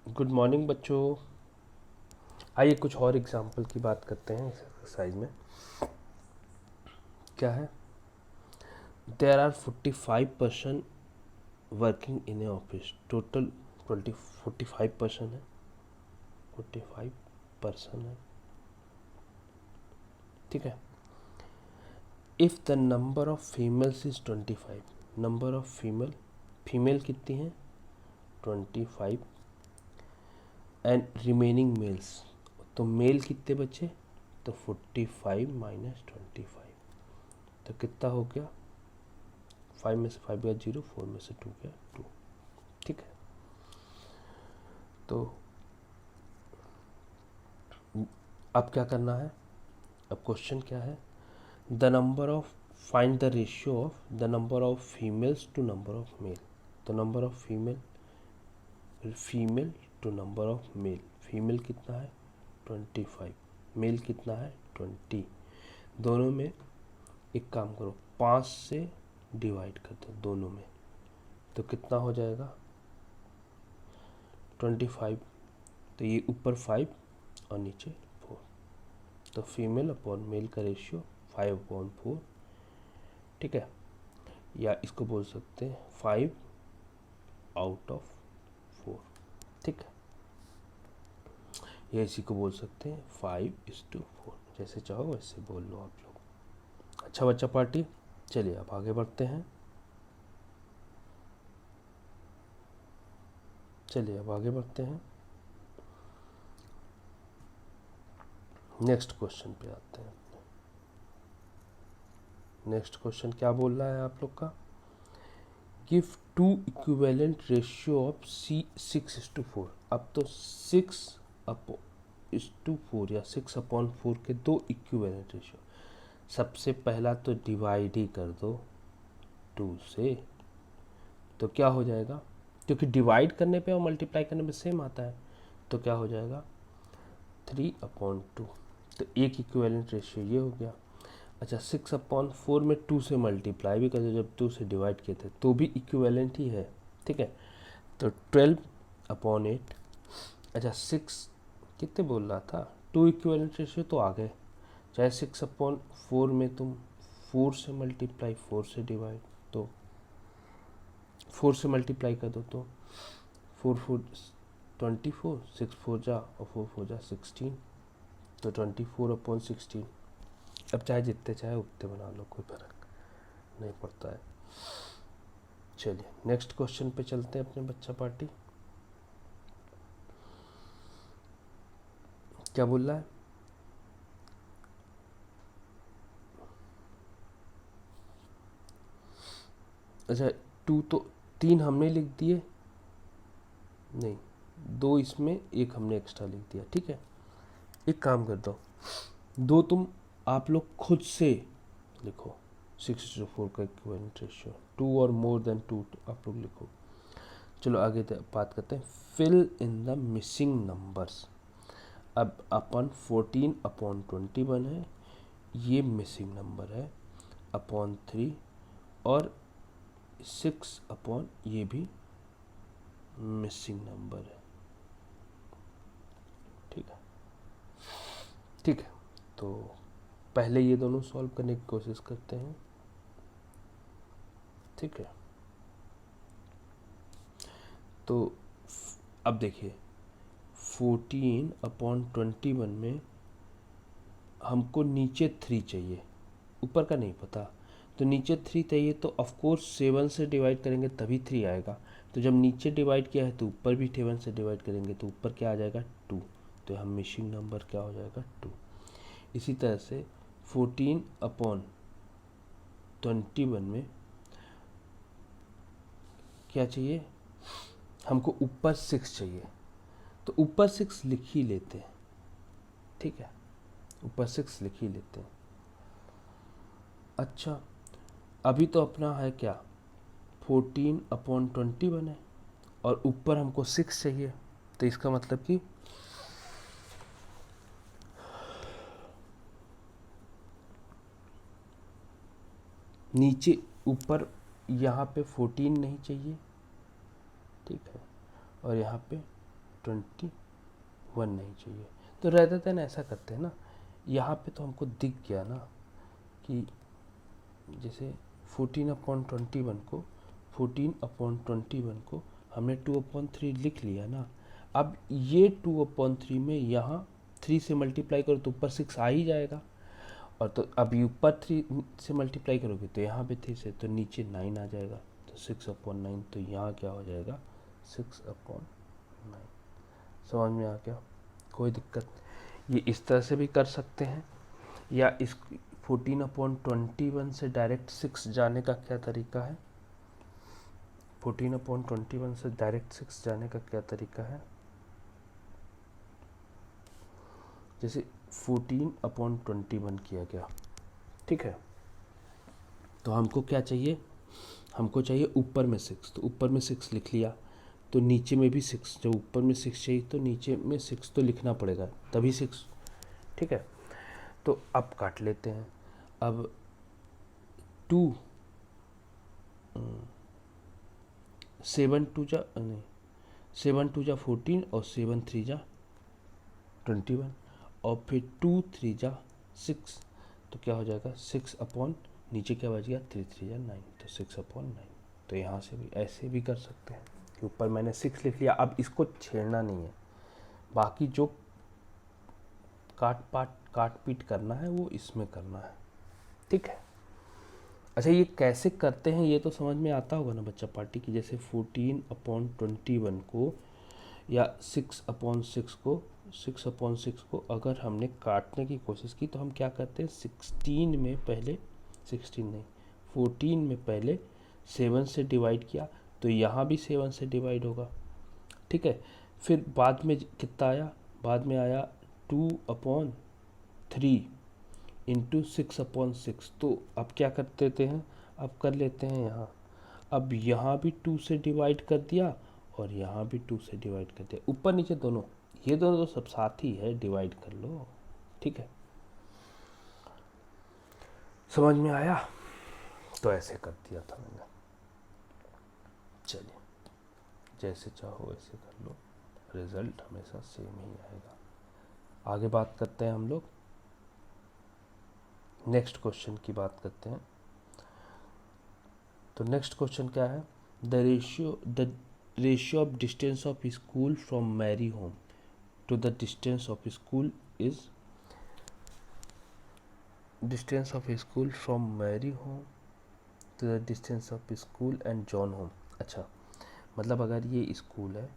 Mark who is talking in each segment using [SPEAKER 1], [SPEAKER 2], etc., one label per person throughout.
[SPEAKER 1] Good morning बच्चों। आइए कुछ और एग्जाम्पल की बात करते हैं इस एक्सरसाइज में। क्या है? There are 45% working in a office. Total 45% है। 45% है, ठीक है। If the number of females is 25, number of female कितनी है? 25 एंड रिमेनिंग मेल्स, तो मेल कितने बचे? तो 45 माइनस 25, तो कितना हो गया? 5 में से 5 गया 0, 4 में से 2 गया 2, ठीक है। तो अब क्या करना है? अब क्वेश्चन क्या है? The number of find the ratio of the number of females to number of male. तो number of female to number of male, female कितना है? 25, मेल कितना है? 20। दोनों में एक काम करो, 5 से डिवाइड कर दो दोनों में, तो कितना हो जाएगा? 25। तो ये ऊपर 5 और नीचे 4, तो फीमेल अपॉन मेल का रेशियो 5/4, ठीक है। या इसको बोल सकते हैं 5/4, ठीक है। या इसी को बोल सकते हैं 5:4, जैसे चाहो वैसे बोल लो आप लोग। अच्छा बच्चा पार्टी, चलिए अब आगे बढ़ते हैं। नेक्स्ट क्वेश्चन पे आते हैं। नेक्स्ट क्वेश्चन क्या बोल रहा है आप लोग का? Give 2 equivalent ratio of C6:4। अब तो 6/4 या 6/4 के 2 इक्विवेलेंट रेशियो। सबसे पहला तो डिवाइड ही कर दो 2 से, तो क्या हो जाएगा? क्योंकि डिवाइड करने पे और मल्टीप्लाई करने पे सेम आता है, तो क्या हो जाएगा? 3/2। तो एक इक्विवेलेंट रेशियो ये हो गया। अच्छा, 6/4 में 2 से मल्टीप्लाई भी कर दो, जब 2 से डिवाइड किए थे तो भी इक्विवेलेंट ही है, ठीक है। तो 12/8। अच्छा, 6 कितने बोल रहा था? 2 इक्विवेलेंट रेशियो तो आ गए। चाहे 6/4 में तुम 4 से मल्टीप्लाई, 4 से डिवाइड, तो 4 से मल्टीप्लाई कर दो तो 4×4 24, 6×4 जा और 4×4 जा 16, तो 24/16। अब चाहे जितने चाहे उतने बना लो, कोई फर्क नहीं पड़ता है। चलिए नेक्स्ट क्वेश्चन पे चलते हैं अपने बच्चा पार्टी। क्या बोल रहा है? अच्छा, 2 तो 3 हमने लिख दिए, नहीं 2 इसमें, एक हमने एक्स्ट्रा लिख दिया, ठीक है। एक काम कर दो, 2 तुम आप लोग खुद से लिखो। 6:4 का इक्विवेलेंट रेशियो 2 और मोर देन 2 आप लोग लिखो। चलो आगे बात करते हैं। Fill in the missing numbers. अब अपन 14/21 है, ये मिसिंग नंबर है, अपॉन 3, और 6 ये भी मिसिंग नंबर है, ठीक है। ठीक है, तो पहले ये दोनों सॉल्व करने की कोशिश करते हैं, ठीक है। तो अब देखिए 14/21 में हमको नीचे 3 चाहिए, ऊपर का नहीं पता। तो नीचे 3 चाहिए, तो ऑफकोर्स 7 से डिवाइड करेंगे तभी 3 आएगा। तो जब नीचे डिवाइड किया है तो ऊपर भी 7 से डिवाइड करेंगे, तो ऊपर क्या आ जाएगा? 2। तो हम मिसिंग नंबर क्या हो जाएगा? 2। इसी तरह से 14/21 में क्या चाहिए हमको? ऊपर 6 चाहिए, तो ऊपर 6 लिख ही लेते हैं, ठीक है। ऊपर 6 लिख ही लेते हैं। अच्छा, अभी तो अपना है क्या? 14/21 है और ऊपर हमको 6 चाहिए, तो इसका मतलब कि नीचे ऊपर यहाँ पे 14 नहीं चाहिए, ठीक है, और यहाँ पे 21 नहीं चाहिए। तो रहते थे ना, ऐसा करते हैं ना, यहाँ पे तो हमको दिख गया ना कि जैसे 14/21 को हमने 2/3 लिख लिया ना। अब ये 2/3 में यहाँ 3 से मल्टीप्लाई करो तो ऊपर 6 आ ही जाएगा, और तो अभी ऊपर 3 से मल्टीप्लाई करोगे तो यहाँ पे 3 से, तो नीचे 9 आ जाएगा, तो 6/9, तो यहाँ क्या हो जाएगा 6/9। समझ में आ गया? कोई दिक्कत? ये इस तरह से भी कर सकते हैं, या इस 14/21 से डायरेक्ट 6 जाने का क्या तरीका है? 14/21 से डायरेक्ट 6 जाने का क्या तरीका है? जैसे 14/21 किया गया, ठीक है, तो हमको क्या चाहिए? हमको चाहिए ऊपर में 6, तो ऊपर में 6 लिख लिया, तो नीचे में भी 6, जब ऊपर में 6 चाहिए तो नीचे में 6 तो लिखना पड़ेगा, तभी 6, ठीक है। तो अब काट लेते हैं। अब 2 7 2 जा 14 और 7 3 जा 21, और फिर 2 3 जा 6, तो क्या हो जाएगा 6 अपॉन नीचे क्या बच गया 3 3 जा 9, तो 6/9। तो यहाँ से भी ऐसे भी कर सकते हैं कि ऊपर मैंने 6 लिख लिया, अब इसको छेड़ना नहीं है, बाकी जो काट पीट करना है वो इसमें करना है, ठीक है। अच्छा, ये कैसे करते हैं ये तो समझ में आता होगा ना बच्चा पार्टी की, जैसे 14/21 को या 6/6 को अगर हमने काटने की कोशिश की तो हम क्या करते हैं, 16 में पहले 16 नहीं 14 में पहले 7 से डिवाइड किया, तो यहाँ भी 7 से डिवाइड होगा, ठीक है। फिर बाद में कितना आया, बाद में आया 2/3 इंटू 6/6, तो अब क्या कर देते हैं, अब कर लेते हैं यहाँ, अब यहाँ भी 2 से डिवाइड कर दिया और यहाँ भी 2 से डिवाइड कर दिया, ऊपर नीचे दोनों, ये दोनों तो सब साथ ही है, डिवाइड कर लो, ठीक है। समझ में आया? तो ऐसे कर दिया था मैंने। चलिए, जैसे चाहो वैसे कर लो, रिजल्ट हमेशा सेम ही आएगा। आगे बात करते हैं हम लोग, नेक्स्ट क्वेश्चन की बात करते हैं। तो नेक्स्ट क्वेश्चन क्या है, the ratio of distance of school from Mary home to the distance of school is, distance of school from Mary home to the distance of school and John home. अच्छा, मतलब अगर ये school है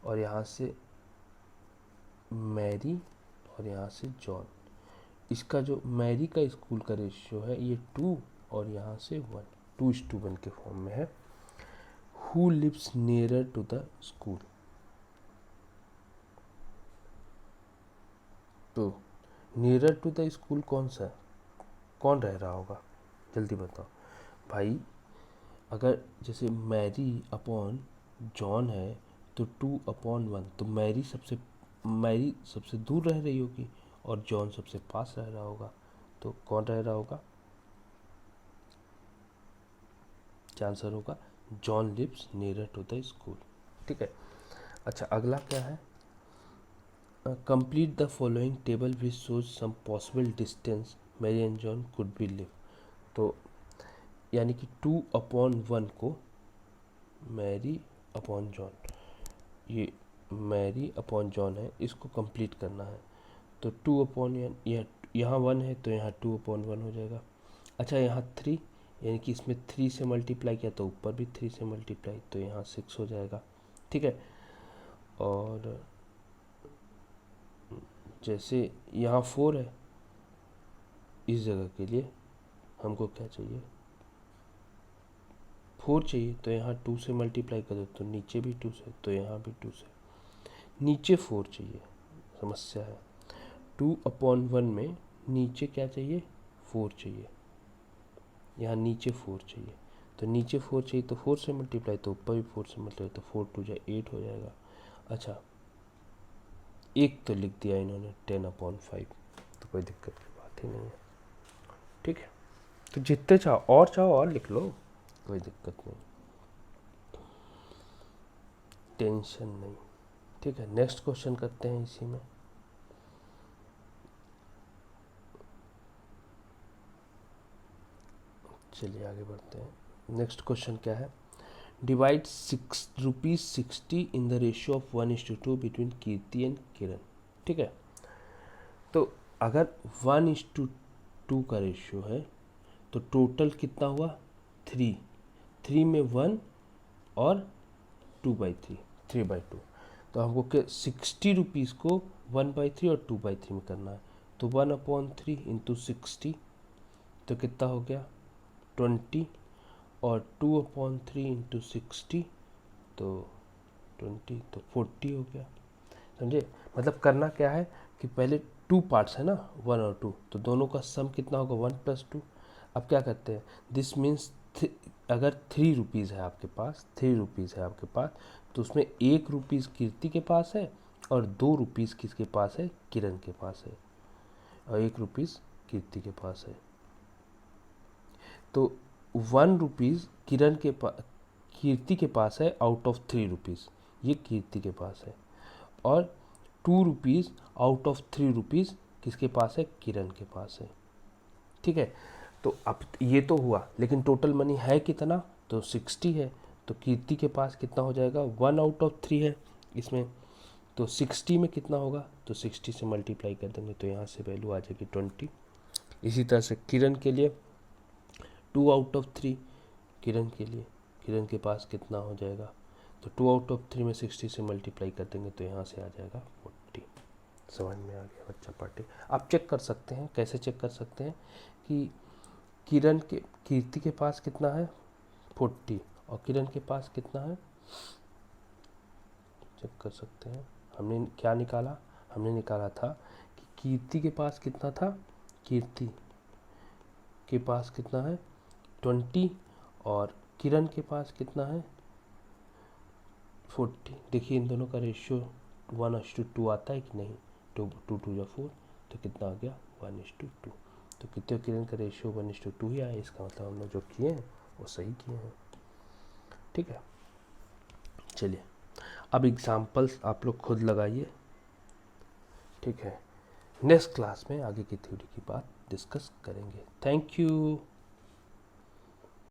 [SPEAKER 1] और यहाँ से मैरी और यहाँ से जॉन, इसका जो मैरी का स्कूल का रेशियो है ये 2 और यहाँ से 1, 2:1 के फॉर्म में है। Who lives nearer to the school, तो नियरर टू द स्कूल कौन सा है, कौन रह रहा होगा, जल्दी बताओ भाई। अगर जैसे मैरी अपॉन जॉन है तो 2/1, तो मैरी सबसे दूर रह रही होगी और जॉन सबसे पास रह रहा होगा, तो कौन रह रहा होगा, क्या आंसर होगा, John lives nearer to the school, ठीक है। अच्छा, अगला क्या है, complete the following table which shows some possible distance Mary and John could be live. तो यानी कि 2/1 को मैरी अपॉन जॉन, ये मैरी अपॉन जॉन है, इसको कंप्लीट करना है, तो 2/1, यहाँ 1 है तो यहाँ 2/1 हो जाएगा। अच्छा, यहाँ 3, यानी कि इसमें 3 से मल्टीप्लाई किया तो ऊपर भी 3 से मल्टीप्लाई, तो यहाँ 6 हो जाएगा, ठीक है। और जैसे यहाँ 4 है, इस जगह के लिए हमको क्या चाहिए, 4 चाहिए, तो यहाँ 2 से मल्टीप्लाई कर दो, तो नीचे भी 2 से, तो यहाँ भी 2 से, नीचे 4 चाहिए, समस्या है। 2/1 में नीचे क्या चाहिए, 4 चाहिए, यहाँ नीचे 4 चाहिए, तो नीचे 4 चाहिए तो 4 से मल्टीप्लाई, तो ऊपर भी 4 से मल्टीप्लाई, तो 4 2 जा 8 हो जाएगा। अच्छा, एक तो लिख दिया इन्होंने 10/5, तो कोई दिक्कत की बात ही नहीं है, ठीक है। तो जितने चाहो और लिख लो, कोई दिक्कत नहीं, टेंशन नहीं। ठीक है, नेक्स्ट क्वेश्चन करते हैं इसी में। चलिए आगे बढ़ते हैं। नेक्स्ट क्वेश्चन क्या है, divide ₹60 in the ratio of 1:2 between Kirti and Kiran. ठीक है, तो अगर 1:2 का रेशियो है तो टोटल कितना हुआ 3 में 1 और 2/3, 3/2। तो हमको क्या 60 रुपीज़ को 1/3 और 2/3 में करना है, तो 1/3 इंटू 60 तो कितना हो गया 20, और 2/3 इंटू 60 तो 20, तो 40 हो गया। समझे, मतलब करना क्या है कि पहले 2 पार्ट्स है ना 1 और 2, तो दोनों का सम कितना होगा 1 + 2। अब क्या करते हैं, दिस मीन्स अगर 3 रुपीज़ है आपके पास, 3 रुपीज़ है आपके पास, तो उसमें 1 रुपीज़ कीर्ति के पास है और 2 रुपीज़ किसके पास है, किरण के पास है, और 1 रुपीज़ कीर्ति के पास है। तो 1 रुपीज़ कीर्ति के पास है आउट ऑफ 3 रुपीज़, ये कीर्ति के पास है, और 2 रुपीज़ आउट ऑफ 3 रुपीज़ किसके पास है, किरण के पास है। ठीक है, तो अब ये तो हुआ, लेकिन टोटल मनी है कितना, तो 60 है, तो कीर्ति के पास कितना हो जाएगा 1 आउट ऑफ 3 है इसमें, तो 60 में कितना होगा, तो 60 से मल्टीप्लाई कर देंगे तो यहाँ से वैल्यू आ जाएगी 20। इसी तरह से किरण के लिए 2 आउट ऑफ 3, किरण के लिए, किरण के पास कितना हो जाएगा, तो 2 आउट ऑफ 3 में 60 से मल्टीप्लाई कर देंगे तो यहाँ से आ जाएगा 40। समझ में आ गया बच्चा पार्टी। आप चेक कर सकते हैं, कैसे चेक कर सकते हैं कि कीर्ति के पास कितना है 40 और किरण के पास कितना है, चेक कर सकते हैं। हमने क्या निकाला, हमने निकाला था कि कीर्ति के पास कितना था, कीर्ति के पास कितना है 20 और किरण के पास कितना है 40। देखिए इन दोनों का रेशियो 1:2 आता है कि नहीं, 2 2 या 4, तो कितना आ गया 1:2। तो कितने किरण का रेशियो 1:2 ही आया, इसका मतलब हम लोग जो किए हैं वो सही किए हैं। ठीक है, चलिए अब एग्जाम्पल्स आप लोग खुद लगाइए। ठीक है, नेक्स्ट क्लास में आगे की थ्योरी की बात डिस्कस करेंगे। Thank you.